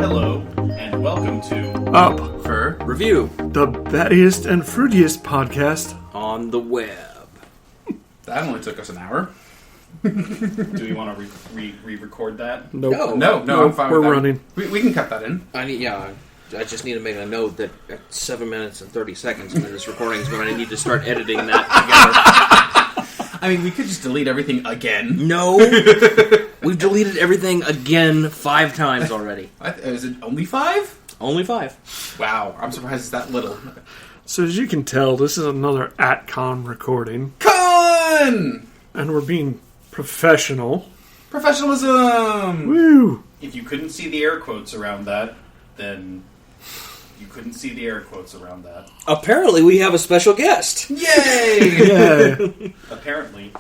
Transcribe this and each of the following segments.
Hello, and welcome to Up for Review, the battiest and fruitiest podcast on the web. That only took us an hour. Do we want to re-record that? Nope. No, I'm fine we're with that. running. We can cut that in. I just need to make a note that at 7 minutes and 30 seconds into this recording is when I need to start editing that together. I mean, we could just delete everything again. No! We've deleted everything again 5 times already. Is it only 5? Only 5. Wow, I'm surprised it's that little. So as you can tell, this is another at-con recording. Con! And we're being professional. Professionalism! Woo! If you couldn't see the air quotes around that, then you couldn't see the air quotes around that. Apparently we have a special guest. Yay! Yeah. Apparently.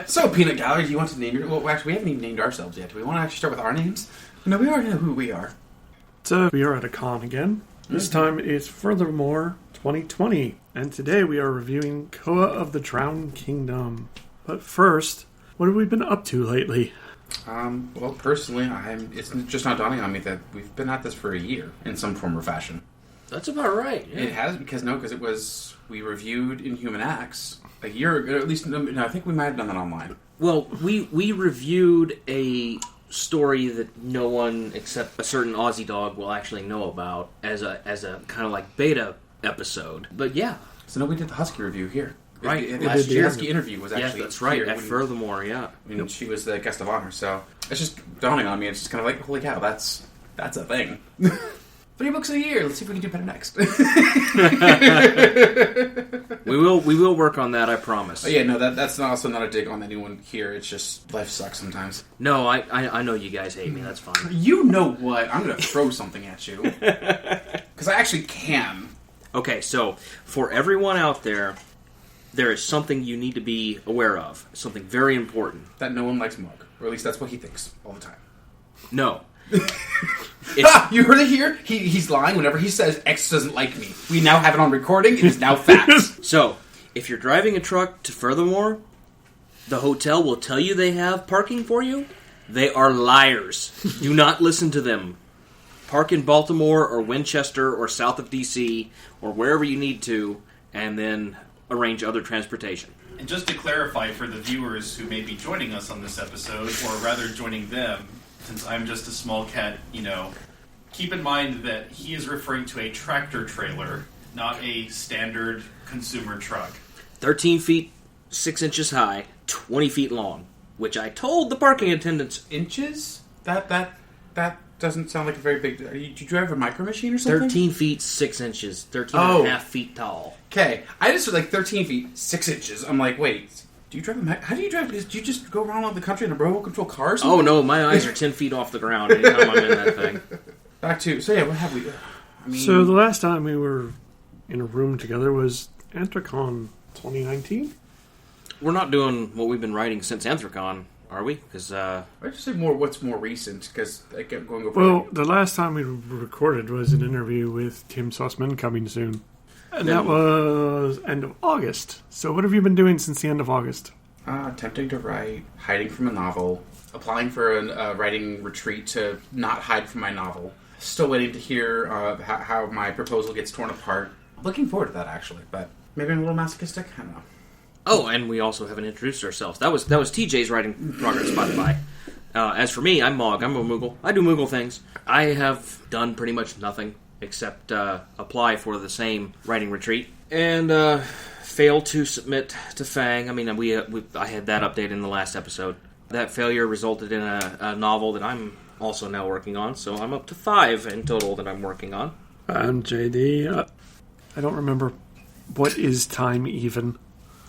So, Peanut Gallery, do you want to name your... Well, actually, we haven't even named ourselves yet. Do we want to actually start with our names? No, we already know who we are. So we are at a con again. This time it's Furthermore 2020. And today we are reviewing Koa of the Drowned Kingdom. But first, what have we been up to lately? Well, personally, it's just not dawning on me that we've been at this for a year in some form or fashion. That's about right. Yeah. It has, because we reviewed Inhuman Acts a year ago, at least, no, I think we might have done that online. Well, we reviewed a story that no one except a certain Aussie dog will actually know about as a kind of like beta episode. But yeah. So no, we did the Husky review here. Right, Last year. The Husky interview was actually that's right, here at Furthermore, yeah. When she was the guest of honor, so it's just dawning on me. It's just kind of like, holy cow, that's a thing. 3 books a year. Let's see if we can do better next. We will work on that, I promise. Oh, yeah, no, that's also not a dig on anyone here. It's just life sucks sometimes. No, I know you guys hate me. That's fine. You know what? I'm going to throw something at you. Because I actually can. Okay, so for everyone out there, there is something you need to be aware of. Something very important. That no one likes Mug. Or at least that's what he thinks all the time. No. You heard it here? He's lying whenever he says X doesn't like me. We now have it on recording. It is now fact. So, if you're driving a truck to Furthermore, the hotel will tell you they have parking for you. They are liars. Do not listen to them. Park in Baltimore or Winchester or south of D.C. or wherever you need to, and then arrange other transportation. And just to clarify for the viewers who may be joining us on this episode, or rather joining them, since I'm just a small cat, keep in mind that he is referring to a tractor trailer, not a standard consumer truck. 13 feet, 6 inches high, 20 feet long, which I told the parking attendants. Inches? That doesn't sound like a very big... Did you drive a micro machine or something? 13 feet, 6 inches, 13 and a half feet tall. Okay, I just was 13 feet, 6 inches. I'm like, wait... Do you drive how do you drive? Do you just go around the country in a remote control car or something? Oh, no, my eyes are 10 feet off the ground anytime I'm in that thing. Back to... So, yeah, what have we... So the last time we were in a room together was Anthropomorphic 2019? We're not doing what we've been writing since Anthrocon, are we? Because, I'd just say what's more recent, because I kept going over... Well, the last time we recorded was an interview with Tim Sussman coming soon. And that was end of August. So what have you been doing since the end of August? Attempting to write, hiding from a novel, applying for a writing retreat to not hide from my novel. Still waiting to hear how my proposal gets torn apart. Looking forward to that, actually, but maybe I'm a little masochistic? I don't know. Oh, and we also haven't introduced ourselves. That was TJ's writing progress, by the by. As for me, I'm Mog. I'm a Moogle. I do Moogle things. I have done pretty much nothing except apply for the same writing retreat and failed to submit to Fang. I mean, I had that update in the last episode. That failure resulted in a novel that I'm also now working on, so I'm up to 5 in total that I'm working on. I'm JD. I don't remember what is time even.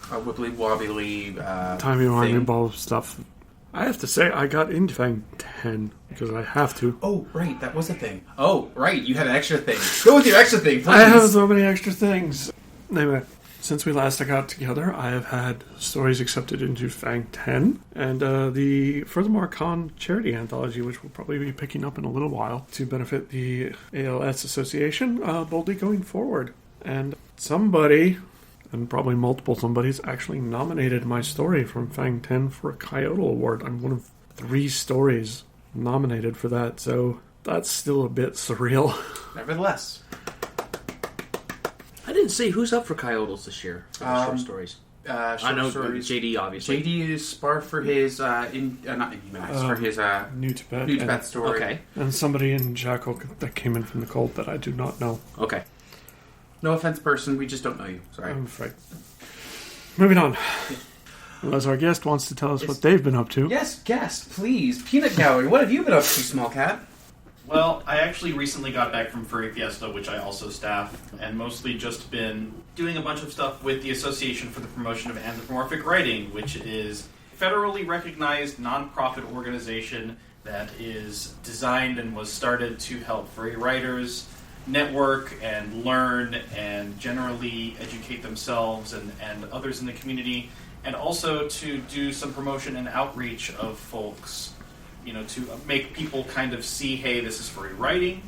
Wibbly wobbly timey-wimey ball stuff. I have to say, I got into Fang 10 because I have to. Oh, right, that was a thing. Oh, right, you had an extra thing. Go with your extra thing, please. I have so many extra things. Anyway, since we last got together, I have had stories accepted into Fang 10 and the Furthermore Con charity anthology, which we'll probably be picking up in a little while to benefit the ALS Association, boldly going forward. And somebody... and probably multiple somebodies actually nominated my story from Fang 10 for a Kyoto Award. I'm one of 3 stories nominated for that, so That's still a bit surreal. Nevertheless. I didn't see who's up for Coyotes this year. For the short stories. I know stories. JD, obviously. JD is spar for his, not Inhumanized, for his New Tibet. New Tibet story. Okay. And somebody in Jackal that came in from the cold that I do not know. Okay. No offense, person. We just don't know you. Sorry. I'm afraid. Moving on. Unless our guest wants to tell us what they've been up to. Yes, guest, please. Peanut Gallery. What have you been up to, small cat? Well, I actually recently got back from Furry Fiesta, which I also staff, and mostly just been doing a bunch of stuff with the Association for the Promotion of Anthropomorphic Writing, which is a federally recognized nonprofit organization that is designed and was started to help furry writers network and learn and generally educate themselves and others in the community, and also to do some promotion and outreach of folks, you know, to make people kind of see, hey, this is furry writing,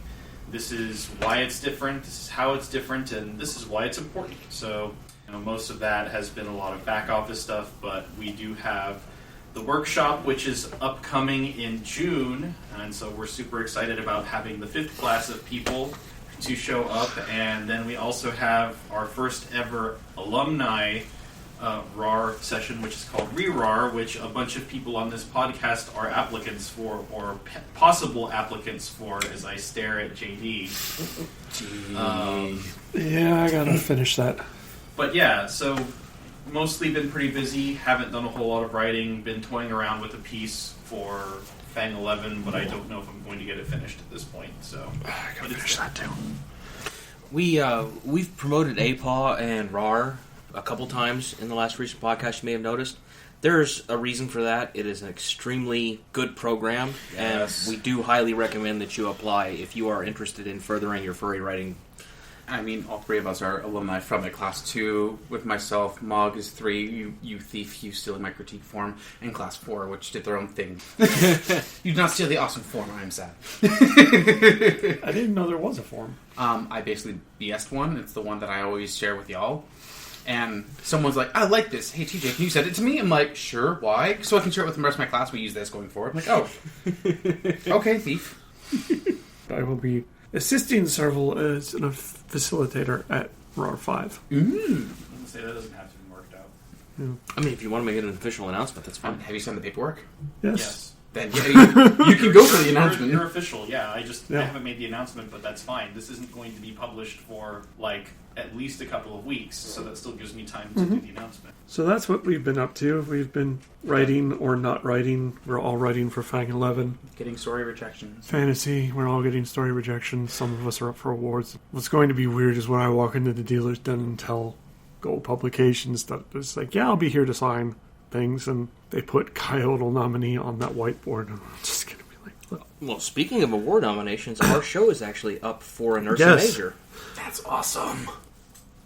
this is why it's different, this is how it's different, and this is why it's important. So, you know, most of that has been a lot of back office stuff, but we do have the workshop, which is upcoming in June, and so we're super excited about having the 5th class of people to show up, and then we also have our first ever alumni RAR session, which is called RERAR, which a bunch of people on this podcast are applicants for, or possible applicants for, as I stare at JD. Yeah, I gotta finish that. But yeah, so mostly been pretty busy, haven't done a whole lot of writing, been toying around with a piece for Fang 11, but I don't know if I'm going to get it finished at this point, so... I gotta finish that too. We've promoted APAW and RAR a couple times in the last recent podcast, you may have noticed. There's a reason for that. It is an extremely good program, and we do highly recommend that you apply if you are interested in furthering your furry writing. I mean, all 3 of us are alumni from it. Class 2 with myself, Mog is 3, you thief, you stealing my critique form, and Class 4, which did their own thing. You did not steal the awesome form, I am sad. I didn't know there was a form. I basically BS'd one. It's the one that I always share with y'all. And someone's like, I like this. Hey, TJ, can you send it to me? I'm like, sure, why? So I can share it with the rest of my class. We use this going forward. I'm like, oh. Okay, thief. I will be assisting Serval as a facilitator at RAR 5. I was going to say that doesn't have to be worked out. Yeah. I mean, if you want to make it an official announcement, that's fine. Have you signed the paperwork? Yes. Then yeah, you can go for the announcement. You're official, yeah. I haven't made the announcement, but that's fine. This isn't going to be published for, like, at least a couple of weeks, so that still gives me time to do the announcement. So that's what we've been up to. We've been writing or not writing. We're all writing for Fang 11. Getting story rejections. Fantasy, we're all getting story rejections. Some of us are up for awards. What's going to be weird is when I walk into the dealer's den and tell Gold Publications that it's like, yeah, I'll be here to sign things, and they put Coyote nominee on that whiteboard, and I'm just going to be like, look. Well, speaking of award nominations, our show is actually up for an Ursa Yes. Major. That's awesome.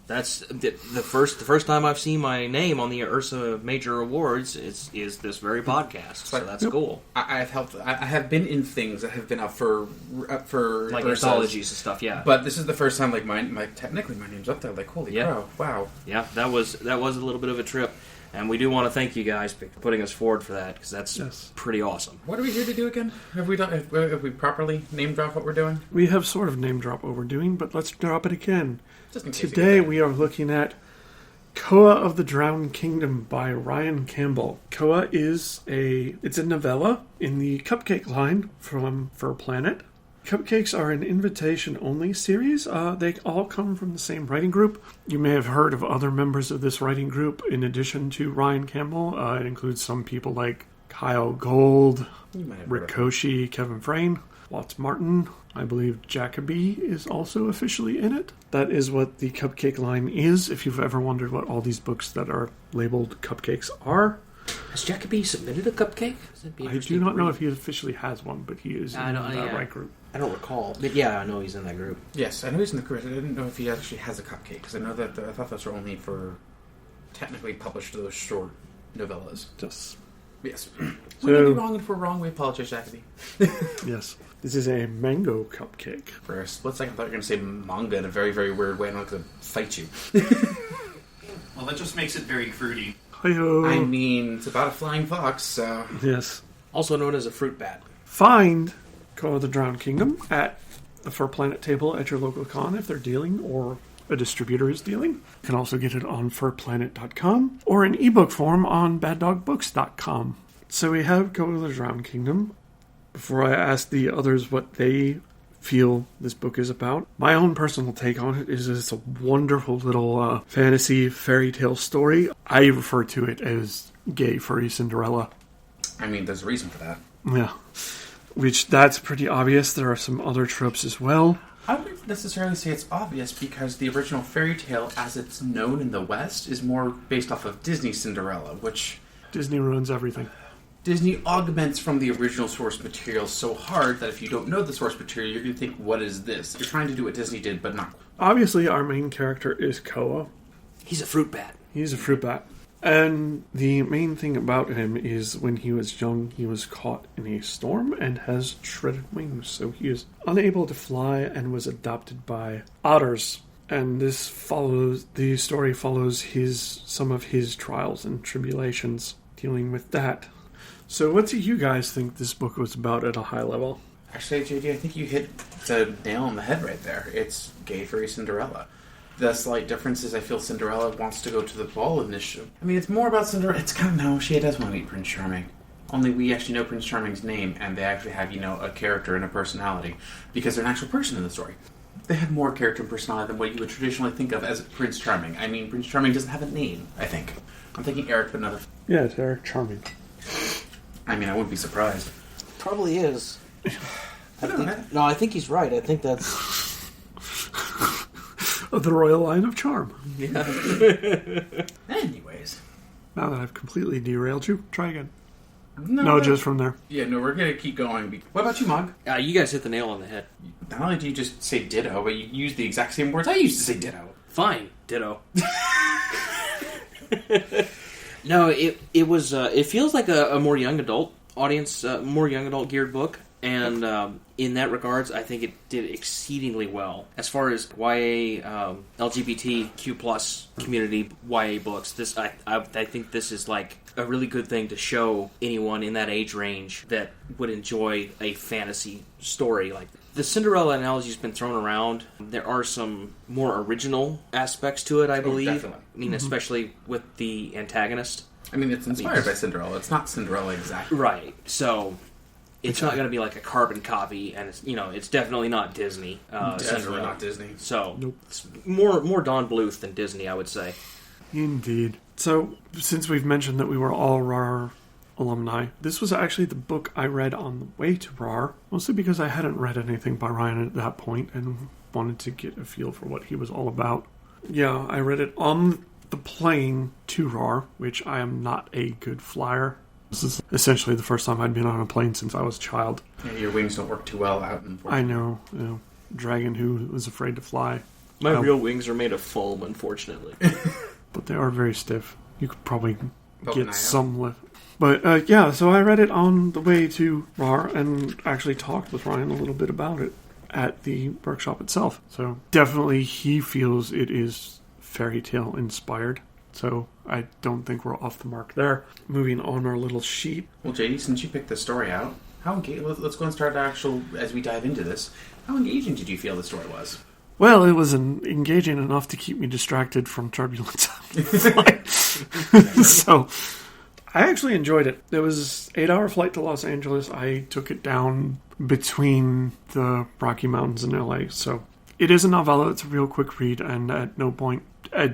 That's the first time I've seen my name on the Ursa Major Awards is this very podcast, so that's cool. I have been in things that have been up for Like Ursas, anthologies and stuff, yeah. but this is the first time, like, technically my name's up there. Like, holy cow, wow. Yeah, that was a little bit of a trip, and we do want to thank you guys for putting us forward for that, because that's pretty awesome. What are we here to do again? Have we properly name dropped what we're doing? We have sort of name drop what we're doing, but let's drop it again. Just in case Today we are looking at Koa of the Drowned Kingdom by Ryan Campbell. Koa is it's a novella in the Cupcake line from Fur Planet. Cupcakes are an invitation-only series. They all come from the same writing group. You may have heard of other members of this writing group in addition to Ryan Campbell. It includes some people like Kyle Gold, Rick Koshy, Kevin Frayne, Watts Martin. I believe Jacoby is also officially in it. That is what the Cupcake line is, if you've ever wondered what all these books that are labeled cupcakes are. Has Jacoby submitted a cupcake? I do not know if he officially has one, but he is in that right group. I don't recall. But yeah, I know he's in that group. Yes, I know he's in the group. I didn't know if he actually has a cupcake, because I know that I thought those were only for technically published those short novellas. Just Yes. So, We may be wrong. If we're wrong, we apologize, Jacoby. yes. This is a mango cupcake. For a split second, I thought you were going to say manga in a very, very weird way, and I was going to fight you. Well, that just makes it very fruity. Hi-yo. I mean, it's about a flying fox, so... Yes. Also known as a fruit bat. Find Call of the Drowned Kingdom at the Fur Planet table at your local con if they're dealing, or a distributor is dealing. You can also get it on furplanet.com or in ebook form on baddogbooks.com. So we have Call of the Drowned Kingdom. Before I ask the others what they feel this book is about, my own personal take on it is it's a wonderful little fantasy fairy tale story. I refer to it as gay furry Cinderella. I mean, there's a reason for that. Yeah. Which, that's pretty obvious. There are some other tropes as well. I wouldn't necessarily say it's obvious, because the original fairy tale, as it's known in the West, is more based off of Disney Cinderella, which Disney ruins everything. Disney augments from the original source material so hard that if you don't know the source material, you're going to think, what is this? You're trying to do what Disney did, but not. Obviously, our main character is Koa. He's a fruit bat. He's a fruit bat. And the main thing about him is when he was young, he was caught in a storm and has shredded wings. So he is unable to fly and was adopted by otters. And the story follows some of his trials and tribulations dealing with that. So what do you guys think this book was about at a high level? Actually, JD, I think you hit the nail on the head right there. It's gay furry Cinderella. The slight difference is I feel Cinderella wants to go to the ball initiative. I mean, it's more about Cinderella. It's kind of, no, she does want to meet Prince Charming. Only we actually know Prince Charming's name, and they actually have, a character and a personality, because they're an actual person in the story. They have more character and personality than what you would traditionally think of as Prince Charming. I mean, Prince Charming doesn't have a name, I think. I'm thinking Eric, but another. Yeah, it's Eric Charming. I mean, I wouldn't be surprised. Probably is. I think he's right. I think that's... Of the royal line of charm. Yeah. Anyways. Now that I've completely derailed you, try again. No, just from there. Yeah, no, we're going to keep going. What about you, Mog? You guys hit the nail on the head. Not only do you just say ditto, but you use the exact same words I used to say ditto. Fine, ditto. No, it was. It feels like a more young adult audience, more young adult geared book, and in that regards, I think it did exceedingly well as far as YA, LGBTQ+ community YA books. I think this is like a really good thing to show anyone in that age range that would enjoy a fantasy story like this. The Cinderella analogy's been thrown around. There are some more original aspects to it, I believe. Definitely. I mean, especially with the antagonist. I mean, it's inspired by Cinderella. It's not Cinderella exactly. Right. So it's not going to be like a carbon copy, and it's definitely not Disney. Definitely Cinderella. not Disney. So Nope. it's more Don Bluth than Disney, I would say. Indeed. So, since we've mentioned that we were all RAR alumni, this was actually the book I read on the way to RAR, mostly because I hadn't read anything by Ryan at that point and wanted to get a feel for what he was all about. Yeah, I read it on the plane to RAR, which I am not a good flyer. This is essentially the first time I'd been on a plane since I was a child. Yeah, your wings don't work too well out in. I know, dragon who was afraid to fly. My real wings are made of foam, unfortunately. But they are very stiff. You could probably Poke get an eye some lift. But yeah, so I read it on the way to RAR and actually talked with Ryan a little bit about it at the workshop itself. So definitely he feels it is fairy tale inspired. So I don't think we're off the mark there. Moving on our little sheet. Well, JD, since you picked the story out, let's go and start as we dive into this. How engaging did you feel the story was? Well, it was engaging enough to keep me distracted from turbulence. So, I actually enjoyed it. It was an 8-hour flight to Los Angeles. I took it down between the Rocky Mountains and LA. So, it is a novella. It's a real quick read, and at no point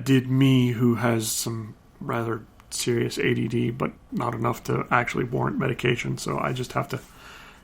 did me, who has some rather serious ADD, but not enough to actually warrant medication. So, I just have to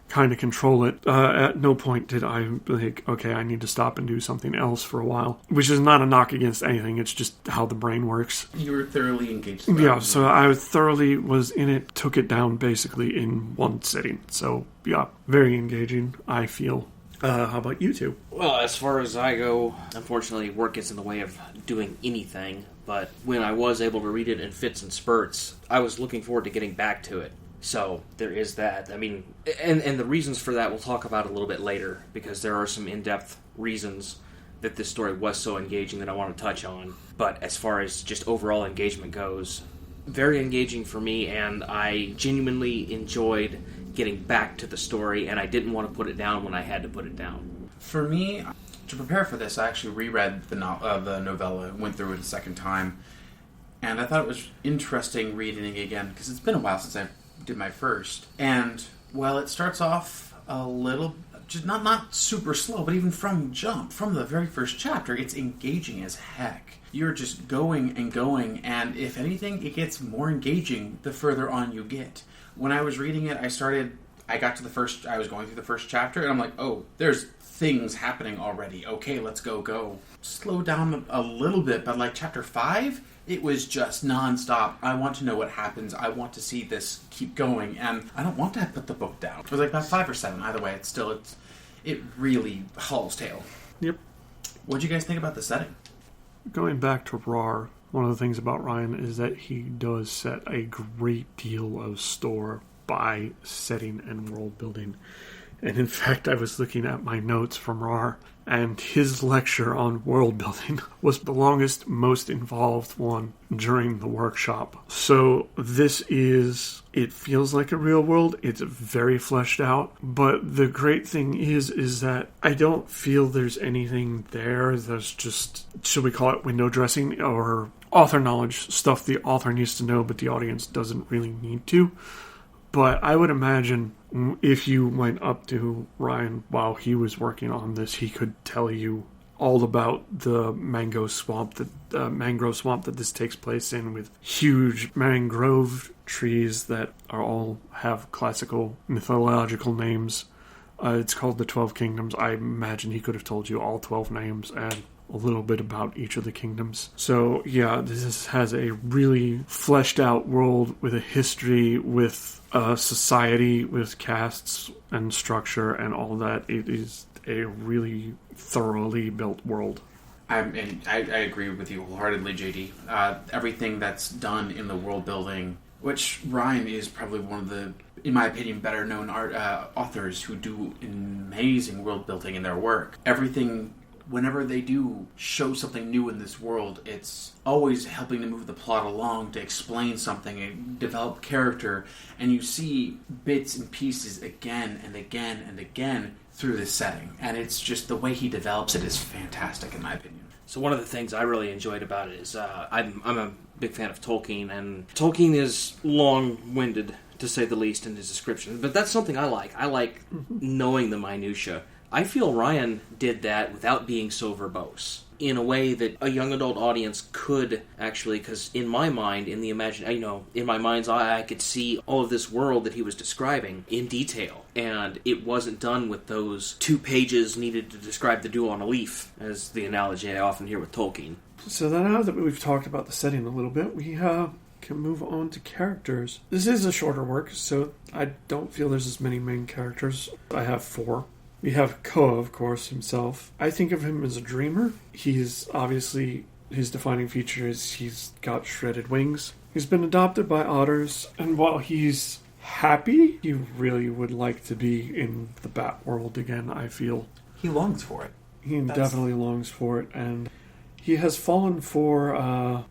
kind of control it. At no point did I think, okay, I need to stop and do something else for a while. Which is not a knock against anything. It's just how the brain works. You were thoroughly engaged. Yeah, so I thoroughly was in it, took it down basically in one sitting. So, yeah, very engaging, I feel. How about you two? Well, as far as I go, unfortunately, work gets in the way of doing anything. But when I was able to read it in fits and spurts, I was looking forward to getting back to it. So there is that. I mean, and the reasons for that we'll talk about a little bit later, because there are some in-depth reasons that this story was so engaging that I want to touch on. But as far as just overall engagement goes, very engaging for me, and I genuinely enjoyed getting back to the story, and I didn't want to put it down when I had to put it down. For me, to prepare for this, I actually reread the novella, went through it a second time, and I thought it was interesting reading it again, because it's been a while since I did my first. And while it starts off a little, just not super slow, but even from the very first chapter, it's engaging as heck. You're just going and going, and if anything, it gets more engaging the further on you get. When I was reading it, I was going through the first chapter, and I'm like, oh, there's things happening already. Okay, let's go. Slow down a little bit, but like chapter 5, it was just nonstop. I want to know what happens. I want to see this keep going, and I don't want to put the book down. It was like about 5 or 7. Either way, it really hauls tail. Yep. What'd you guys think about the setting? Going back to RAR, one of the things about Ryan is that he does set a great deal of store by setting and world building. And in fact, I was looking at my notes from RAR, and his lecture on world building was the longest, most involved one during the workshop. So it feels like a real world. It's very fleshed out. But the great thing is that I don't feel there's anything there that's just, should we call it window dressing or author knowledge, stuff the author needs to know but the audience doesn't really need to. But I would imagine if you went up to Ryan while he was working on this, he could tell you all about the mangrove swamp that this takes place in, with huge mangrove trees that all have classical mythological names. It's called the 12 Kingdoms. I imagine he could have told you all 12 names and a little bit about each of the kingdoms. So yeah, this has a really fleshed out world with a history, with a society, with castes and structure and all that. It is a really thoroughly built world. I agree with you wholeheartedly, JD. Everything that's done in the world building, which Ryan is probably one of the, in my opinion, better known authors who do amazing world building in their work. Everything, whenever they do show something new in this world, it's always helping to move the plot along, to explain something, and develop character, and you see bits and pieces again and again and again through this setting. And it's just, the way he develops it is fantastic, in my opinion. So one of the things I really enjoyed about it is I'm a big fan of Tolkien, and Tolkien is long-winded, to say the least, in his description. But that's something I like. I like knowing the minutia. I feel Ryan did that without being so verbose, in a way that a young adult audience could actually, because in my mind, in my mind's eye, I could see all of this world that he was describing in detail, and it wasn't done with those 2 pages needed to describe the dew on a leaf, as the analogy I often hear with Tolkien. So now that we've talked about the setting a little bit, we can move on to characters. This is a shorter work, so I don't feel there's as many main characters. I have 4. We have Koa, of course, himself. I think of him as a dreamer. He's obviously, his defining feature is he's got shredded wings. He's been adopted by otters, and while he's happy, he really would like to be in the bat world again, I feel. He longs for it. He definitely longs for it, and he has fallen for,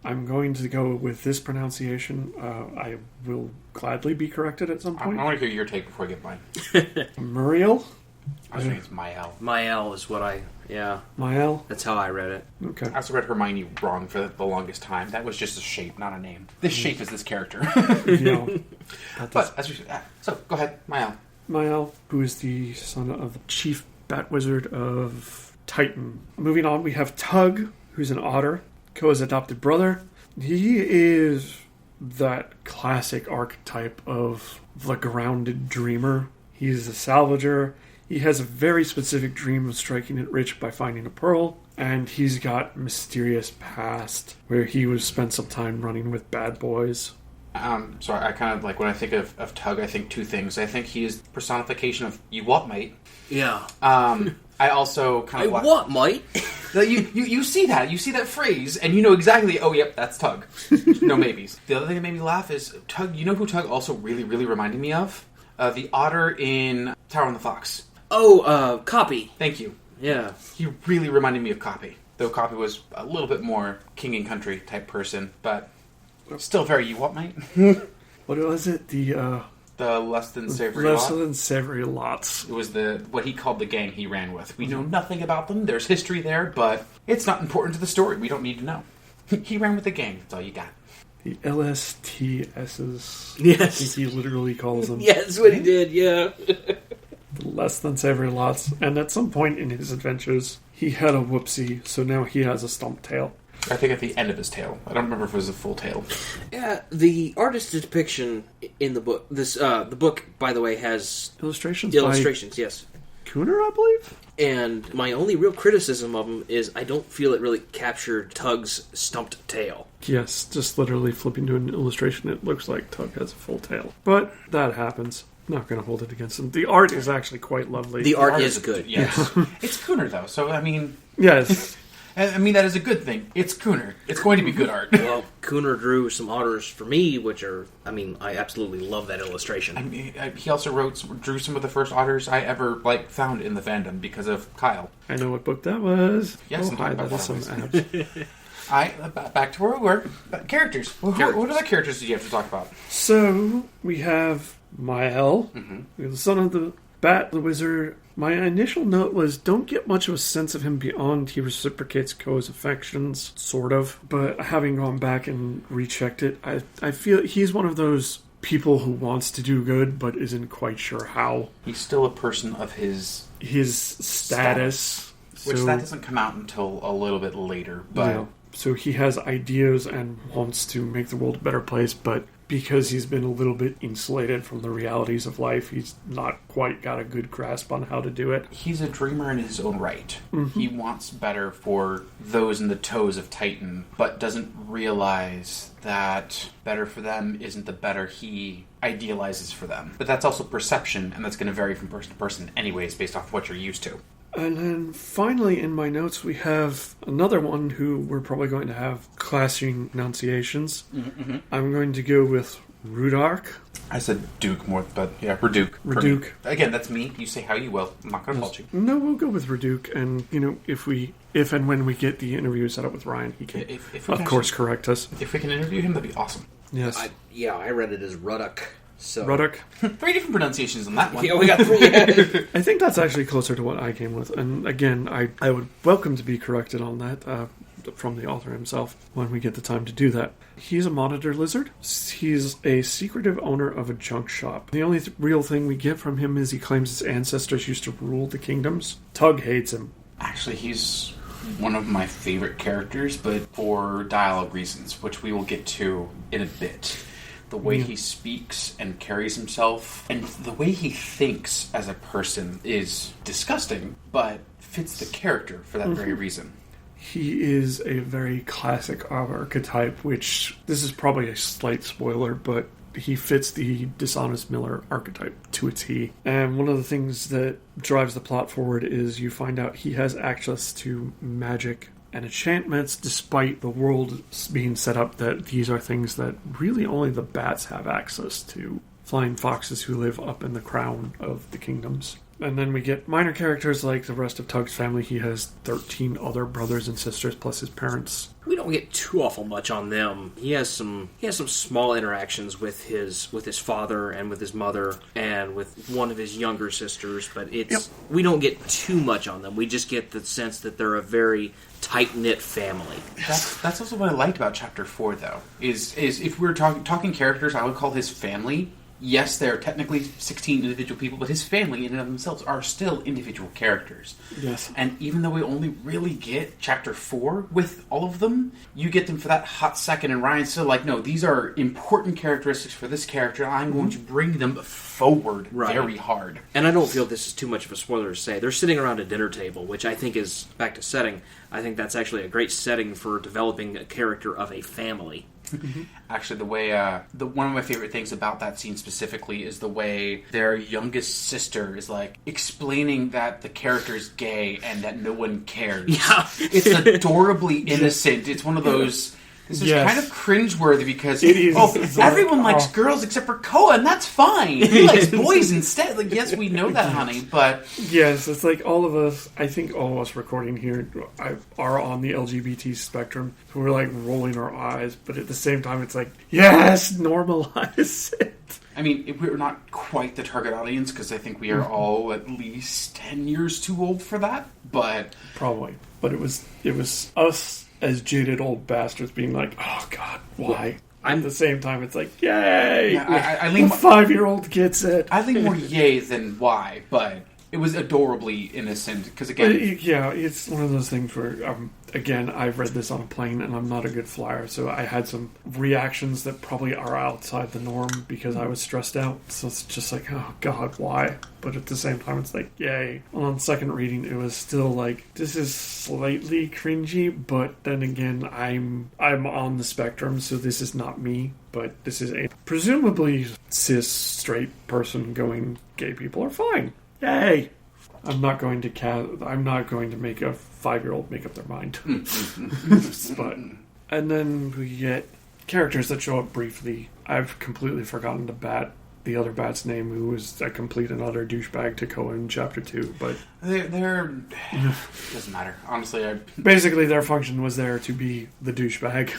I'm going to go with this pronunciation. I will gladly be corrected at some point. I want to hear your take before I get mine. Muriel? I was thinking it's Mael. Mael is what Mael? that's how I read it. Okay. I also read Hermione wrong for the longest time. That was just a shape, not a name. This shape is this character. Yeah. But, so, go ahead, Mael. Mael, who is the son of the chief bat wizard of Titan. Moving on, we have Tug, who's an otter, Koa's adopted brother. He is that classic archetype of the grounded dreamer. He's a salvager. He has a very specific dream of striking it rich by finding a pearl, and he's got mysterious past where he was spent some time running with bad boys. So I kind of, like, when I think of Tug, I think 2 things. I think he is personification of you what, mate? Yeah. I also kind of... what, mate? You see that. You see that phrase, and you know exactly, oh, yep, that's Tug. No maybes. The other thing that made me laugh is Tug, you know who Tug also really, really reminded me of? The otter in Tower and the Fox. Oh, Copy. Thank you. Yeah. He really reminded me of Copy. Though Copy was a little bit more king and country type person, but... Still very you what, mate? What was it? The less than savory less lot? than savory lots. It was what he called the gang he ran with. We know nothing about them. There's history there, but it's not important to the story. We don't need to know. He ran with the gang. That's all you got. The LSTSs. Yes. I think he literally calls them. Yeah, that's what he did, yeah. The less than savory lots. And at some point in his adventures, he had a whoopsie, so now he has a stump tail. I think at the end of his tail. I don't remember if it was a full tail. Yeah, the artist's depiction in the book, the book, by the way, has Illustrations yes. by Cooner, I believe? And my only real criticism of them is I don't feel it really captured Tug's stumped tail. Yes, just literally flipping to an illustration, it looks like Tug has a full tail. But that happens. Not going to hold it against him. The art is actually quite lovely. The art is good. Yes. It's Cooner, though, so, I mean... Yes. I mean, that is a good thing. It's Cooner. It's going to be good art. Well, Cooner drew some otters for me, which are... I mean, I absolutely love that illustration. I mean, he also drew some of the first otters I ever, found in the fandom because of Kyle. I know what book that was. Yes, oh, I'm hi, talking about that is that some abs. Back to where we were. Characters. What other characters did you have to talk about? So, we have Mael, the son of the Bat, the wizard. My initial note was, don't get much of a sense of him beyond he reciprocates Ko's affections, sort of. But having gone back and rechecked it, I feel he's one of those people who wants to do good, but isn't quite sure how. He's still a person of his status. Which So, that doesn't come out until a little bit later, but... yeah. So he has ideas and wants to make the world a better place, but because he's been a little bit insulated from the realities of life, he's not quite got a good grasp on how to do it. He's a dreamer in his own right. He wants better for those in the toes of Titan, but doesn't realize that better for them isn't the better he idealizes for them. But that's also perception, and that's going to vary from person to person anyways, based off what you're used to. And then finally in my notes we have another one who we're probably going to have clashing enunciations. I'm going to go with Rudark. I said Duke more, but yeah, Reduke. Reduke. Again, that's me. You say how you will. I'm not going to fault you. No, we'll go with Reduke, and if and when we get the interview set up with Ryan, he can If we of can course correct us. If we can interview him, that'd be awesome. Yes. I read it as Ruddock. So. Ruddock. 3 different pronunciations on that one. Yeah, we got 3. I think that's actually closer to what I came with. And again, I would welcome to be corrected on that from the author himself when we get the time to do that. He's a monitor lizard. He's a secretive owner of a junk shop. The only real thing we get from him is he claims his ancestors used to rule the kingdoms. Tug hates him. Actually, he's one of my favorite characters, but for dialogue reasons, which we will get to in a bit. The way he speaks and carries himself, and the way he thinks as a person is disgusting, but fits the character for that very reason. He is a very classic archetype, which, this is probably a slight spoiler, but he fits the dishonest miller archetype to a T. And one of the things that drives the plot forward is you find out he has access to magic and enchantments, despite the world being set up that these are things that really only the bats have access to. Flying foxes who live up in the crown of the kingdoms. And then we get minor characters like the rest of Tug's family. He has 13 other brothers and sisters plus his parents. We don't get too awful much on them. He has some small interactions with his father and with his mother and with one of his younger sisters, but we don't get too much on them. We just get the sense that they're a very tight-knit family. That's also what I liked about Chapter 4, though, is if we were talking characters, I would call his family. Yes, they're technically 16 individual people, but his family in and of themselves are still individual characters. Yes. And even though we only really get Chapter 4 with all of them, you get them for that hot second, and Ryan's still like, no, these are important characteristics for this character, and I'm going to bring them forward very hard. And I don't feel this is too much of a spoiler to say. They're sitting around a dinner table, which I think is, back to setting, I think that's actually a great setting for developing a character of a family. Actually, the way one of my favorite things about that scene specifically is the way their youngest sister is like explaining that the character is gay and that no one cares. Yeah, it's adorably innocent. It's one of those This is Yes. kind of cringeworthy because It is. everyone likes girls except for Koa, and that's fine. He likes boys instead. Like, yes, we know that, honey, but Yes, it's like all of us, I think all of us recording here are on the LGBT spectrum. So we're like rolling our eyes, but at the same time it's like, yes, normalize it. I mean, we're not quite the target audience because I think we are all at least 10 years too old for that, but Probably. But it was us as jaded old bastards being like, oh god, why? At the same time it's like, yay! Yeah, I The lean 5-year-old gets it. I think more yay than why, but it was adorably innocent because again, Yeah, it's one of those things where, again, I've read this on a plane and I'm not a good flyer, so I had some reactions that probably are outside the norm because I was stressed out. So it's just like, oh god, why? But at the same time, it's like, yay. On second reading, it was still like, this is slightly cringy, but then again, I'm on the spectrum, so this is not me. But this is a presumably cis straight person going, gay people are fine. Yay! I'm not going to make a 5-year-old make up their mind. But and then we get characters that show up briefly. I've completely forgotten the other bat's name, who was a complete and utter douchebag to Koa in chapter 2. But they're doesn't matter. Honestly, basically their function was there to be the douchebag.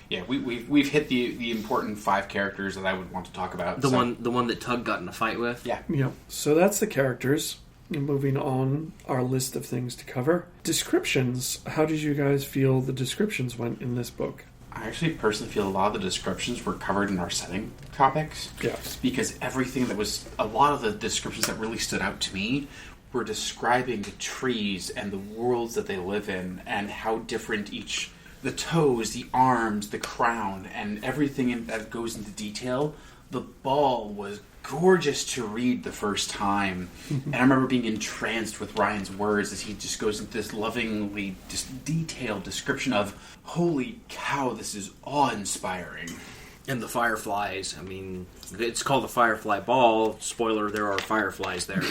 Yeah, we've hit the important 5 characters that I would want to talk about. The one that Tug got in a fight with. Yeah. Yep. So that's the characters. Moving on, our list of things to cover. Descriptions. How did you guys feel the descriptions went in this book? I actually personally feel a lot of the descriptions were covered in our setting topics. Yes. Because a lot of the descriptions that really stood out to me were describing the trees and the worlds that they live in and how different the toes, the arms, the crown, and everything that goes into detail. The ball was gorgeous to read the first time. And I remember being entranced with Ryan's words as he just goes into this lovingly just detailed description of, holy cow, this is awe-inspiring. And the fireflies. I mean, it's called the Firefly Ball. Spoiler, there are fireflies there.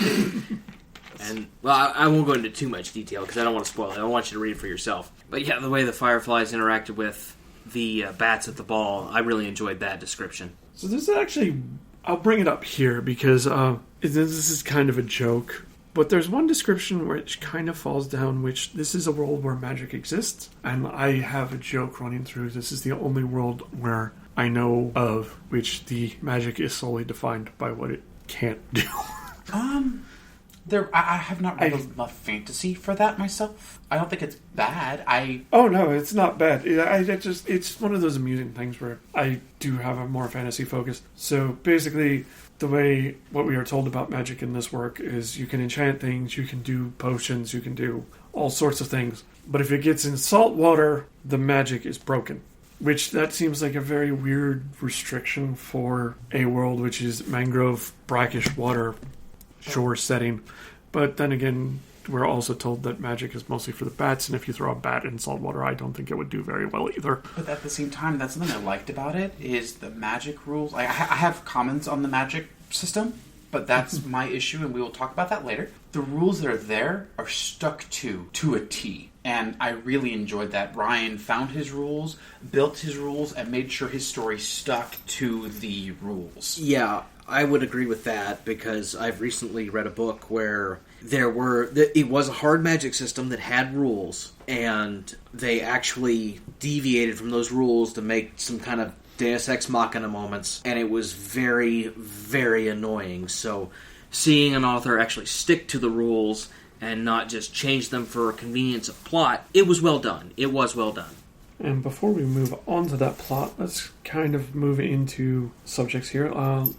And, well, I won't go into too much detail because I don't want to spoil it. I want you to read it for yourself. But yeah, the way the fireflies interacted with the bats at the ball, I really enjoyed that description. So this is actually, I'll bring it up here because this is kind of a joke. But there's one description which kind of falls down, which this is a world where magic exists. And I have a joke running through. This is the only world where I know of which the magic is solely defined by what it can't do. I have not read enough fantasy for that myself. I don't think it's bad. Oh no, it's not bad. It's one of those amusing things where I do have a more fantasy focus. So basically, what we are told about magic in this work is you can enchant things, you can do potions, you can do all sorts of things. But if it gets in salt water, the magic is broken. Which that seems like a very weird restriction for a world which is mangrove, brackish water, shore setting. But then again, we're also told that magic is mostly for the bats, and if you throw a bat in salt water, I don't think it would do very well either. But at the same time, that's something I liked about it, is the magic rules. I have comments on the magic system, but that's my issue, and we will talk about that later. The rules that are there are stuck to a T, and I really enjoyed that. Ryan found his rules, built his rules, and made sure his story stuck to the rules. Yeah, I would agree with that because I've recently read a book where it was a hard magic system that had rules, and they actually deviated from those rules to make some kind of Deus Ex Machina moments, and it was very, very annoying. So seeing an author actually stick to the rules and not just change them for convenience of plot, it was well done. It was well done. And before we move on to that plot, let's kind of move into subjects here.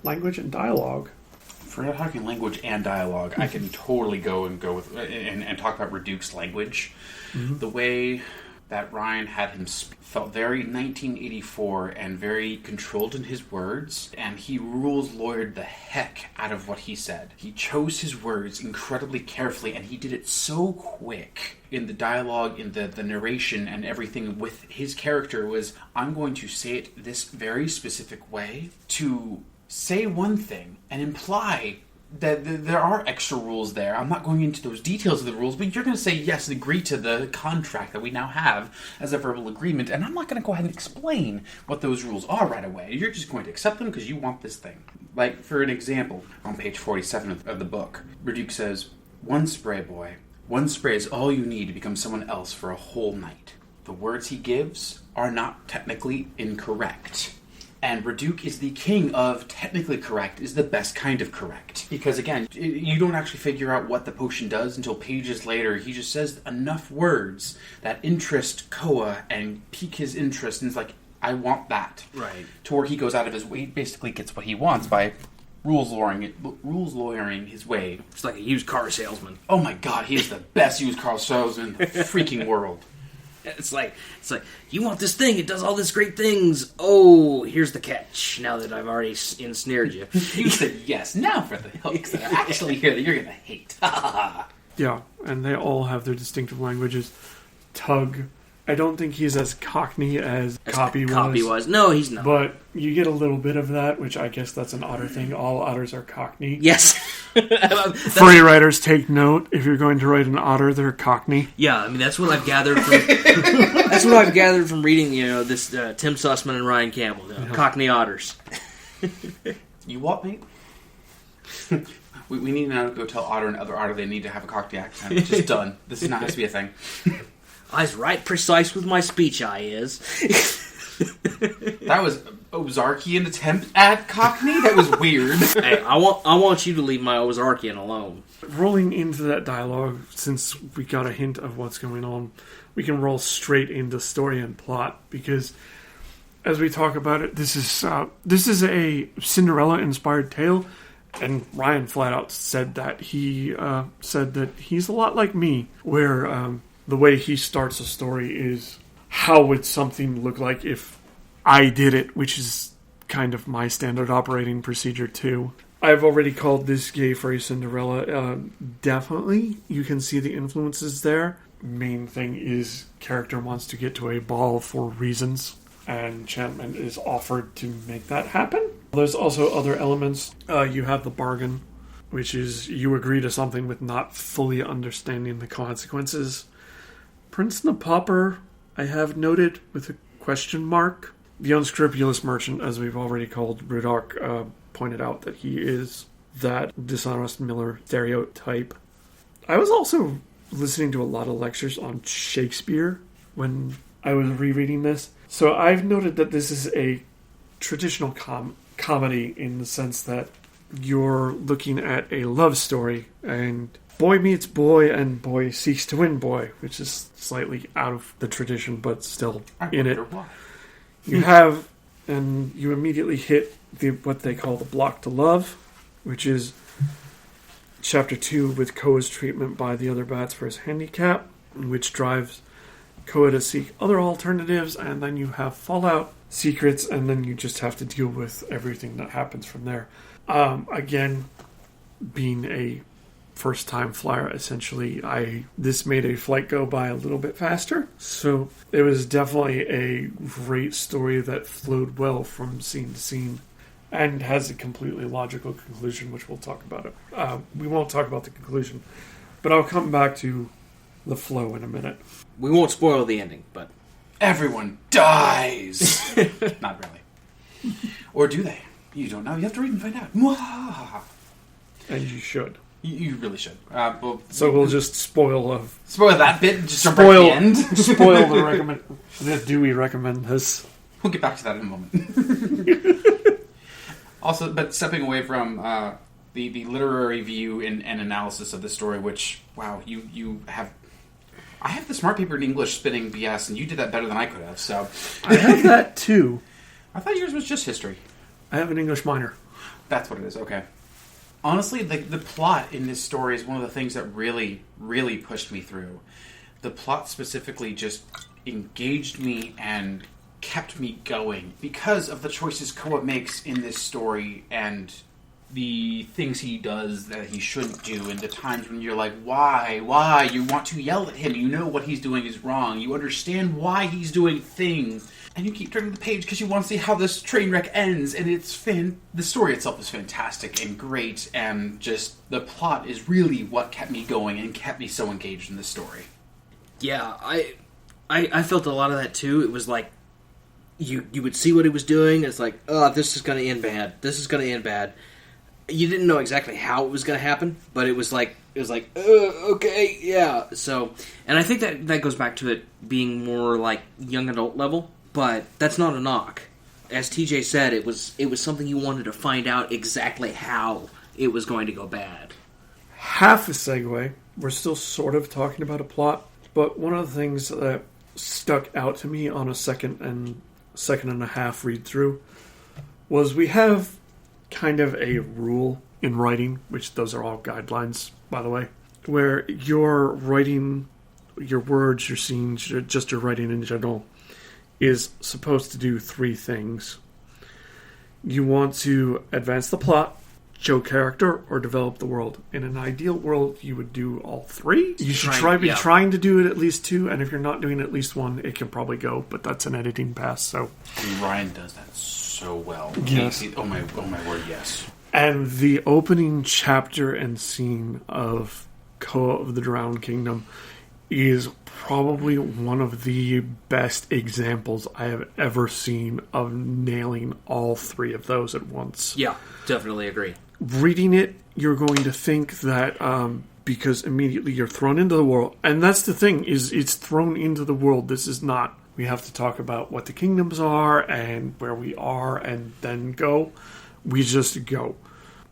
Language and dialogue. For talking language and dialogue, I can totally go with and talk about Reduke's language. Mm-hmm. The way that Ryan had him felt very 1984 and very controlled in his words, and he rules-lawyered the heck out of what he said. He chose his words incredibly carefully, and he did it so quick in the dialogue, in the narration, and everything with his character was, I'm going to say it this very specific way to say one thing and imply that there are extra rules there. I'm not going into those details of the rules, but you're going to say yes and agree to the contract that we now have as a verbal agreement, and I'm not going to go ahead and explain what those rules are right away. You're just going to accept them because you want this thing. Like, for an example, on page 47 of the book, Reduke says, "One spray, boy. One spray is all you need to become someone else for a whole night. The words he gives are not technically incorrect." And Reduke is the king of technically correct is the best kind of correct. Because again, you don't actually figure out what the potion does until pages later. He just says enough words that interest Koa and pique his interest, and it's like, I want that. Right. To where he goes out of his way, basically gets what he wants by rules lawyering his way. It's like a used car salesman. Oh my god, he is the best used car salesman in the freaking world. It's like, you want this thing, it does all these great things. Oh, here's the catch, now that I've already ensnared you. You said yes, now for the hooks that are actually here that you're going to hate. Yeah, and they all have their distinctive languages. Tug, I don't think he's as cockney as Copy was. No, he's not. But you get a little bit of that, which I guess that's an otter thing. All otters are cockney. Yes. Furry writers, take note. If you're going to write an otter, they're cockney. Yeah, I mean, that's what I've gathered from... that's what I've gathered from reading, this Tim Sussman and Ryan Campbell. Cockney otters. You what, mate? we need now to go tell Otter and other Otter they need to have a cockney accent. It's just done. This is not has to be a thing. I's right precise with my speech, I is. That was Ozarkian attempt at cockney? That was weird. Hey, I want you to leave my Ozarkian alone. Rolling into that dialogue, since we got a hint of what's going on, we can roll straight into story and plot, because as we talk about it, this is a Cinderella-inspired tale, and Ryan flat out said that he's a lot like me, where the way he starts a story is, how would something look like if I did it, which is kind of my standard operating procedure too. I've already called this gay furry Cinderella. Definitely, you can see the influences there. Main thing is character wants to get to a ball for reasons, and enchantment is offered to make that happen. There's also other elements. You have the bargain, which is you agree to something with not fully understanding the consequences. Prince Napopper, I have noted with a question mark. The unscrupulous merchant, as we've already called Rudark, pointed out that he is that dishonest miller stereotype. I was also listening to a lot of lectures on Shakespeare when I was rereading this. So I've noted that this is a traditional comedy in the sense that you're looking at a love story and boy meets boy and boy seeks to win boy, which is slightly out of the tradition but still in it. Why. You have, and you immediately hit what they call the block to love, which is chapter 2 with Koa's treatment by the other bats for his handicap, which drives Koa to seek other alternatives, and then you have fallout, secrets, and then you just have to deal with everything that happens from there. Again, being a first-time flyer, essentially, this made a flight go by a little bit faster. So it was definitely a great story that flowed well from scene to scene and has a completely logical conclusion, which we'll talk about. We won't talk about the conclusion, but I'll come back to the flow in a minute. We won't spoil the ending, but... Everyone dies! Not really. Or do they? You don't know. You have to read and find out. Mwah! And you should. You really should. We'll just spoil that bit. Just jump right at the end. Spoil the recommend. Do we recommend this? We'll get back to that in a moment. Also, but stepping away from the literary view and analysis of the story, which you have. I have the smart paper in English spitting BS, and you did that better than I could have. So I have that too. I thought yours was just history. I have an English minor. That's what it is. Okay. Honestly, the plot in this story is one of the things that really, really pushed me through. The plot specifically just engaged me and kept me going because of the choices Koa makes in this story and the things he does that he shouldn't do, and the times when you're like, why? You want to yell at him. You know what he's doing is wrong. You understand why he's doing things. And you keep turning the page because you want to see how this train wreck ends. And the story itself is fantastic and great. And just the plot is really what kept me going and kept me so engaged in the story. Yeah, I felt a lot of that too. It was like, you would see what he was doing. It's like, oh, this is going to end bad. This is going to end bad. You didn't know exactly how it was going to happen, but it was like, okay, yeah. So, and I think that goes back to it being more like young adult level, but that's not a knock. As TJ said, it was something you wanted to find out exactly how it was going to go bad. Half a segue. We're still sort of talking about a plot, but one of the things that stuck out to me on a second and a half read through was we have kind of a rule in writing, which those are all guidelines, by the way, where you're writing your words, your scenes, just your writing in general is supposed to do three things. You want to advance the plot, show character, or develop the world. In an ideal world, you would do all three. You should be trying to do it at least two, and if you're not doing at least one, it can probably go, but that's an editing pass, so... Ryan does that so well. Yes. Oh my word, yes. And the opening chapter and scene of Koa of the Drowned Kingdom is probably one of the best examples I have ever seen of nailing all three of those at once. Yeah, definitely agree. Reading it, you're going to think that because immediately you're thrown into the world, and that's the thing, is it's thrown into the world. This is not, we have to talk about what the kingdoms are and where we are and then go. We just go.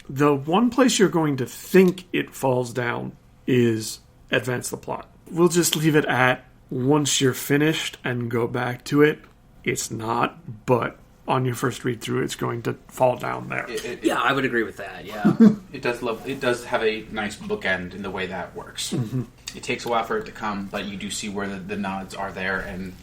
The one place you're going to think it falls down is advance the plot. We'll just leave it at once you're finished and go back to it. It's not, but on your first read through, it's going to fall down there. Yeah, I would agree with that. Yeah, it does have a nice bookend in the way that works. Mm-hmm. It takes a while for it to come, but you do see where the nods are there, and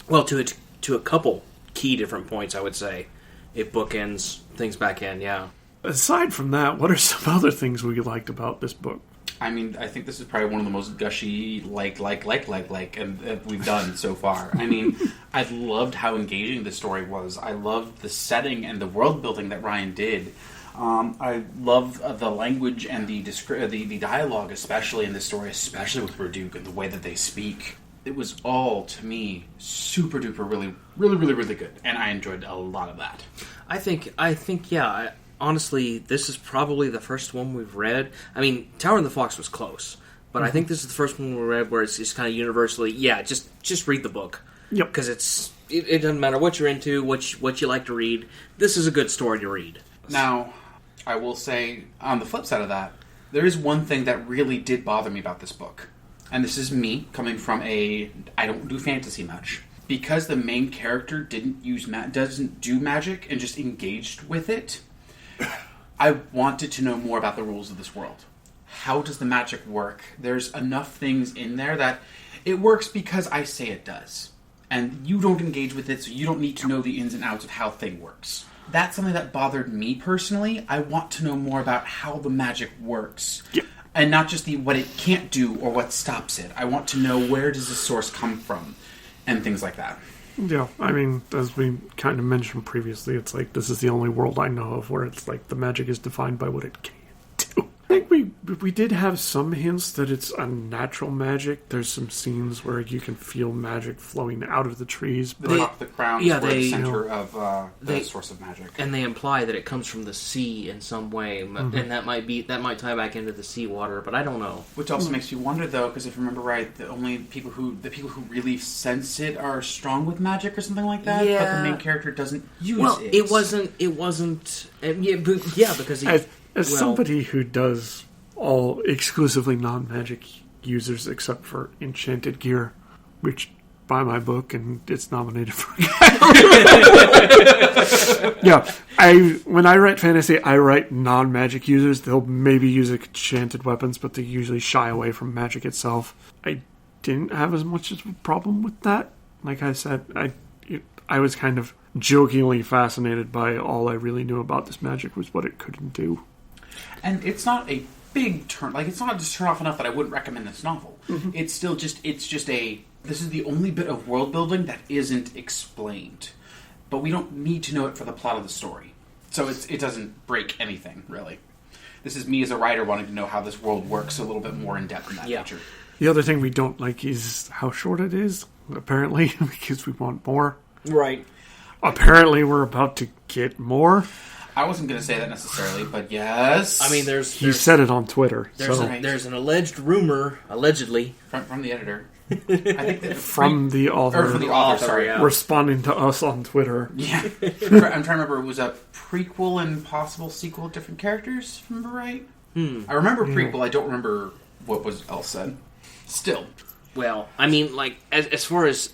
well, to a couple key different points, I would say it bookends things back in. Yeah. Aside from that, what are some other things we liked about this book? I mean, I think this is probably one of the most gushy, and we've done so far. I mean, I loved how engaging the story was. I loved the setting and the world building that Ryan did. I love the language and the dialogue, especially in this story, especially with Raduk and the way that they speak. It was all, to me, super duper, really, really, really, really good, and I enjoyed a lot of that. I think, yeah. Honestly, this is probably the first one we've read. I mean, Tower and the Fox was close, but I think this is the first one we read where it's kind of universally, yeah, just read the book. Yep. Because it doesn't matter what you're into, what you like to read. This is a good story to read. Now, I will say, on the flip side of that, there is one thing that really did bother me about this book. And this is me coming from I don't do fantasy much. Because the main character doesn't do magic and just engaged with it, I wanted to know more about the rules of this world. How does the magic work? There's enough things in there that it works because I say it does. And you don't engage with it, so you don't need to know the ins and outs of how thing works. That's something that bothered me personally. I want to know more about how the magic works. Yep. And not just what it can't do or what stops it. I want to know where does the source come from and things like that. Yeah, I mean, as we kind of mentioned previously, it's like this is the only world I know of where it's like the magic is defined by what it can do. I think we did have some hints that it's unnatural magic. There's some scenes where you can feel magic flowing out of the trees. But the crown is the center of the source of magic. And they imply that it comes from the sea in some way, and that might tie back into the seawater, but I don't know. Which also makes you wonder, though, because if you remember right, the people who really sense it are strong with magic or something like that. Yeah. But the main character doesn't use it. It wasn't. Because he. As somebody who does all exclusively non-magic users except for enchanted gear, which buy my book and it's nominated for yeah, when I write fantasy, I write non-magic users. They'll maybe use enchanted weapons, but they usually shy away from magic itself. I didn't have as much of a problem with that. Like I said, I was kind of jokingly fascinated by all I really knew about this magic was what it couldn't do. And it's not a big turn. Like, it's not just turn off enough that I wouldn't recommend this novel. Mm-hmm. It's still just, this is the only bit of world building that isn't explained. But we don't need to know it for the plot of the story. So it doesn't break anything, really. This is me as a writer wanting to know how this world works a little bit more in depth in that nature. The other thing we don't like is how short it is, apparently, because we want more. Right. Apparently, we're about to get more. I wasn't going to say that necessarily, but yes. I mean, He said it on Twitter. There's an alleged rumor, allegedly, from the editor. I think that from the author. Or from the author, sorry. Yeah. Responding to us on Twitter. Yeah. I'm trying to remember, it was a prequel and possible sequel of different characters, if I remember right? I remember prequel, I don't remember what was else said. Still. Well, I mean, like, as far as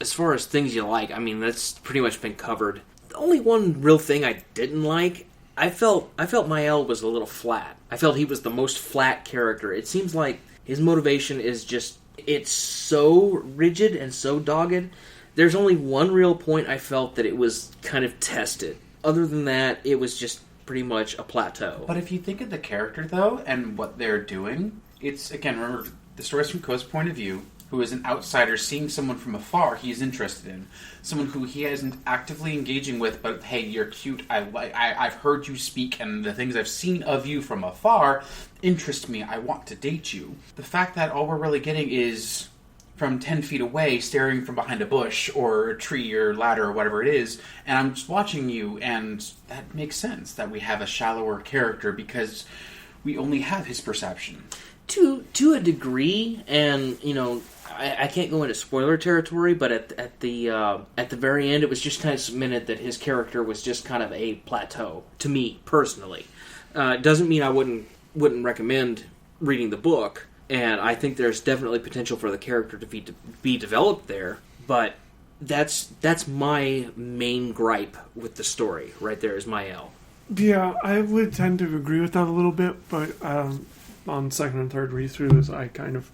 things you like, I mean, that's pretty much been covered. The only one real thing I didn't like, I felt Mael was a little flat. I felt he was the most flat character. It seems like his motivation is just, it's so rigid and so dogged. There's only one real point I felt that it was kind of tested. Other than that, it was just pretty much a plateau. But if you think of the character, though, and what they're doing, it's, again, remember, the story's from Ko's point of view, who is an outsider seeing someone from afar he is interested in. Someone who he isn't actively engaging with, but, hey, you're cute, I've heard you speak, and the things I've seen of you from afar interest me, I want to date you. The fact that all we're really getting is from 10 feet away, staring from behind a bush, or a tree, or ladder, or whatever it is, and I'm just watching you, and that makes sense, that we have a shallower character, because we only have his perception. To a degree, and, you know, I can't go into spoiler territory, but at the very end, it was just kind of cemented that his character was just kind of a plateau to me personally. Doesn't mean I wouldn't recommend reading the book, and I think there's definitely potential for the character to be developed there. But that's my main gripe with the story. Right there is Mael. Yeah, I would tend to agree with that a little bit, but on second and third read-throughs, I kind of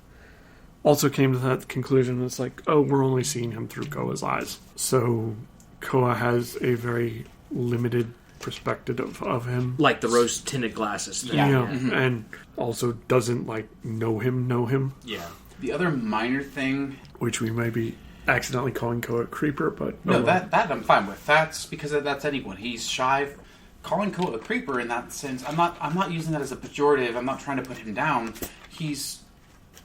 also came to that conclusion. It's like, oh, we're only seeing him through Koa's eyes. So Koa has a very limited perspective of him. Like the rose-tinted glasses thing. Yeah. Mm-hmm. And also doesn't, like, know him. Yeah. The other minor thing... Which we may be accidentally calling Koa a creeper, but... No, that I'm fine with. That's because that's anyone. He's shy. Calling Koa a creeper in that sense, I'm not using that as a pejorative. I'm not trying to put him down. He's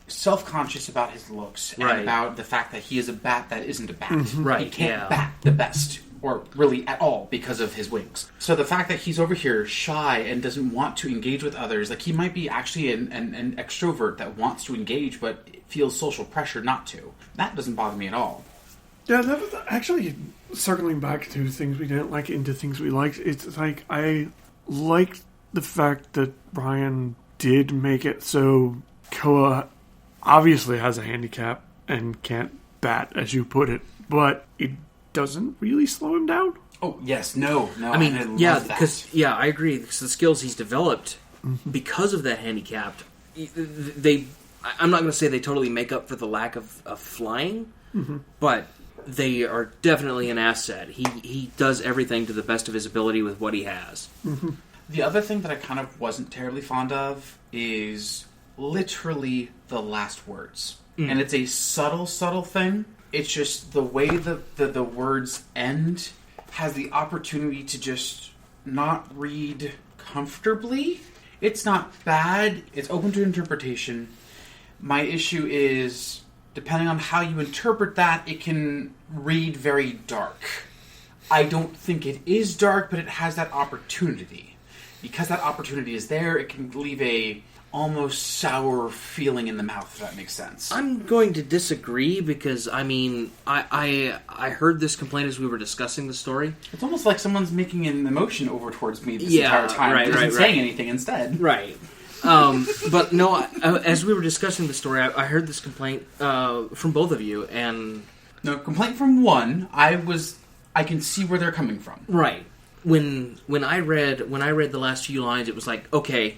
self-conscious about his looks and about the fact that he is a bat that isn't a bat. Mm-hmm. Right, He can't bat the best, or really at all, because of his wings. So the fact that he's over here shy and doesn't want to engage with others, like he might be actually an extrovert that wants to engage but feels social pressure not to. That doesn't bother me at all. Yeah, that was actually circling back to things we didn't like into things we liked. It's like I liked the fact that Ryan did make it so Koa obviously has a handicap and can't bat, as you put it, but it doesn't really slow him down. Oh yes, no. I mean, I agree. Because the skills he's developed because of that handicap, I'm not going to say they totally make up for the lack of flying, but they are definitely an asset. He does everything to the best of his ability with what he has. The other thing that I kind of wasn't terribly fond of is literally the last words. And it's a subtle thing. It's just the way the words end has the opportunity to just not read comfortably. It's not bad. It's open to interpretation. My issue is, depending on how you interpret that, it can read very dark. I don't think it is dark, but it has that opportunity. Because that opportunity is there, it can leave a almost sour feeling in the mouth, if that makes sense. I'm going to disagree because, I mean, I heard this complaint as we were discussing the story. It's almost like someone's making an emotion over towards me this entire time. Right, isn't saying anything instead. Right. But no, as we were discussing the story, I heard this complaint from both of you, and... No, complaint from one, I can see where they're coming from. Right. When I read the last few lines, it was like, okay,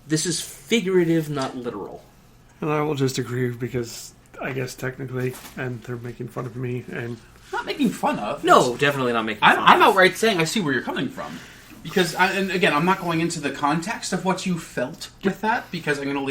this is figurative, not literal. And I will just agree because I guess technically, and they're making fun of me, and... Not making fun of. No, definitely not making fun of. I'm outright saying I see where you're coming from. Because, and again, I'm not going into the context of what you felt with that, because I'm going to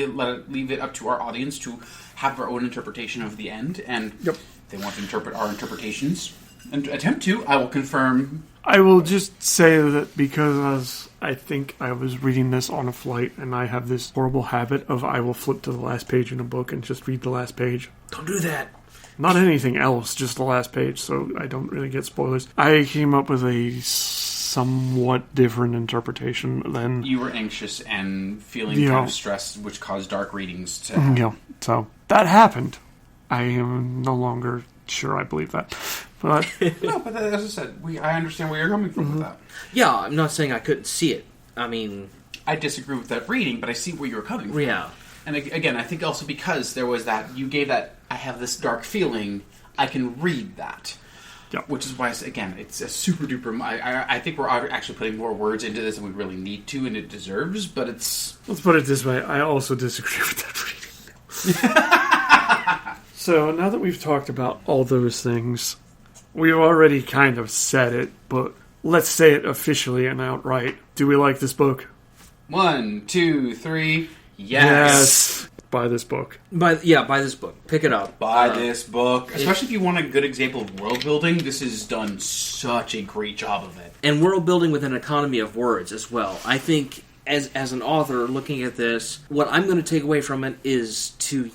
leave it up to our audience to have their own interpretation of the end, and if they want to interpret our interpretations and attempt to, I will confirm. I will just say that because I think I was reading this on a flight, and I have this horrible habit of I will flip to the last page in a book and just read the last page. Don't do that. Not anything else, just the last page, so I don't really get spoilers. I came up with a somewhat different interpretation than... You were anxious and feeling kind of stressed, which caused dark readings to happen. Yeah, so that happened. I am no longer sure I believe that. But no, but as I said, I understand where you're coming from with that. Yeah, I'm not saying I couldn't see it. I mean... I disagree with that reading, but I see where you're coming from. Yeah. And again, I think also because there was that, you gave that, I have this dark feeling, I can read that. Yep. Which is why, again, it's a super duper... I think we're actually putting more words into this than we really need to, and it deserves, but it's... Let's put it this way, I also disagree with that reading. So, now that we've talked about all those things, we've already kind of said it, but let's say it officially and outright. Do we like this book? 1, 2, 3... Yes. Buy this book. Buy this book. Pick it up. Buy this book. Especially if you want a good example of world building, this has done such a great job of it. And world building with an economy of words as well. I think as an author looking at this, what I'm going to take away from it is to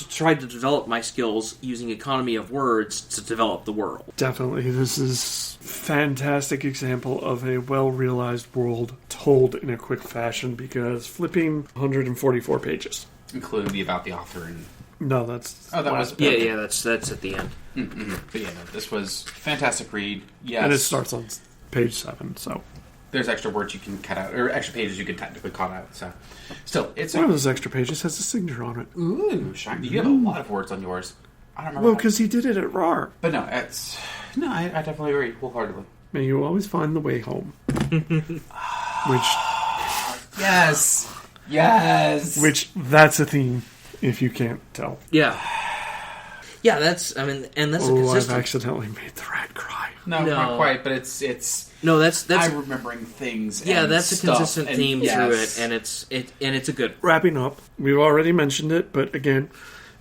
try to develop my skills using economy of words to develop the world. Definitely. This is a fantastic example of a well-realized world told in a quick fashion, because flipping 144 pages. Including the about the author and... No, that's... Oh, that was... Yeah, that's at the end. Mm-hmm. But yeah, no, this was fantastic read. Yes. And it starts on page 7, so... There's extra words you can cut out, or extra pages you can technically cut out, so... Still, it's... One of those extra pages has a signature on it. Ooh, shiny. You have a lot of words on yours. I don't remember. Well, because he did it at RAR. But no, it's... No, I definitely agree, wholeheartedly. May you always find the way home. Which... Yes! Yes! Which, that's a theme, if you can't tell. Yeah. Yeah, that's... I mean, and that's a consistent... I've accidentally made the rat cry. No, not quite, but it's... No, that's I'm remembering things. Yeah, and that's a consistent theme through yes. it, and it's a good. Wrapping up, we've already mentioned it, but again,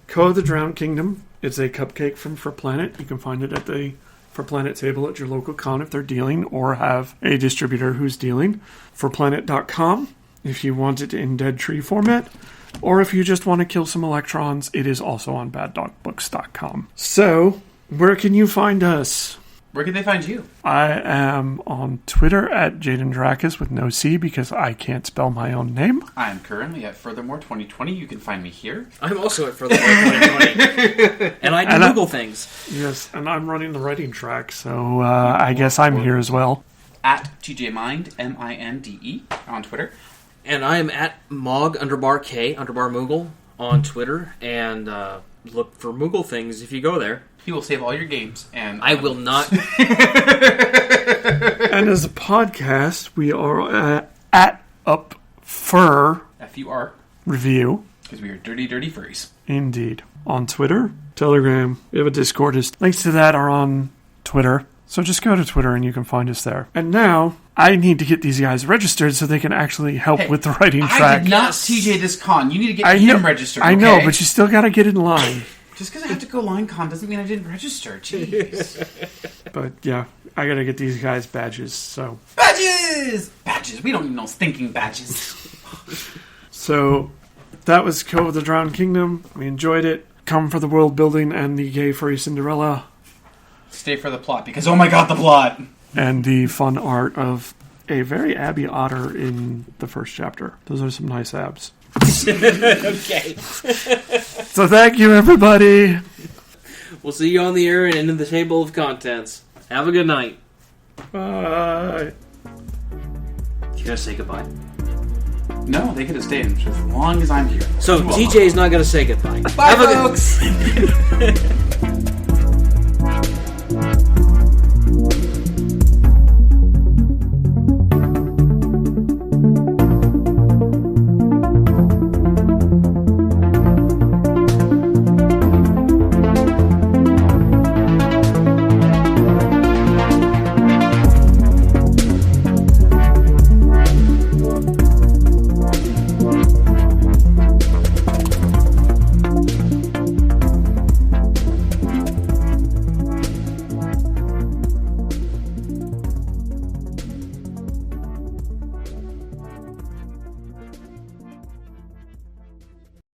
Co of the Drowned Kingdom. It's a cupcake from For Planet. You can find it at the For Planet table at your local con if they're dealing, or have a distributor who's dealing. ForPlanet.com if you want it in Dead Tree format, or if you just want to kill some electrons, it is also on BadDogBooks.com. So, where can you find us? Where can they find you? I am on Twitter at Jaden Drakis with no C because I can't spell my own name. I'm currently at Furthermore 2020. You can find me here. I'm also at Furthermore 2020. And I do Google things. Yes, and I'm running the writing track, so I guess I'm here as well. At TJMind, MINDE, on Twitter. And I am at Mog_K_Moogle on Twitter, and look for Moogle things if you go there. He will save all your games, and I will not. And as a podcast, we are at Up Fur FUR Review, because we are dirty furries. Indeed. On Twitter, Telegram, we have a Discord. Links to that are on Twitter. So just go to Twitter and you can find us there. And now, I need to get these guys registered so they can actually help with the writing track. I did not TJ this con. You need to get him registered, I know, but you still got to get in line. Just because I have to go line con doesn't mean I didn't register. Jeez. But yeah, I got to get these guys badges, so... Badges! Badges! We don't need no stinking badges. So, that was Co of the Drowned Kingdom. We enjoyed it. Come for the world building and the gay furry Cinderella. Stay for the plot, because oh my god, the plot! And the fun art of a very Abby Otter in the first chapter. Those are some nice abs. Okay. So thank you, everybody. We'll see you on the air and into the table of contents. Have a good night. Bye. You gotta say goodbye. No, they could have stayed as long as I'm here. So TJ's not gonna say goodbye. Bye, folks!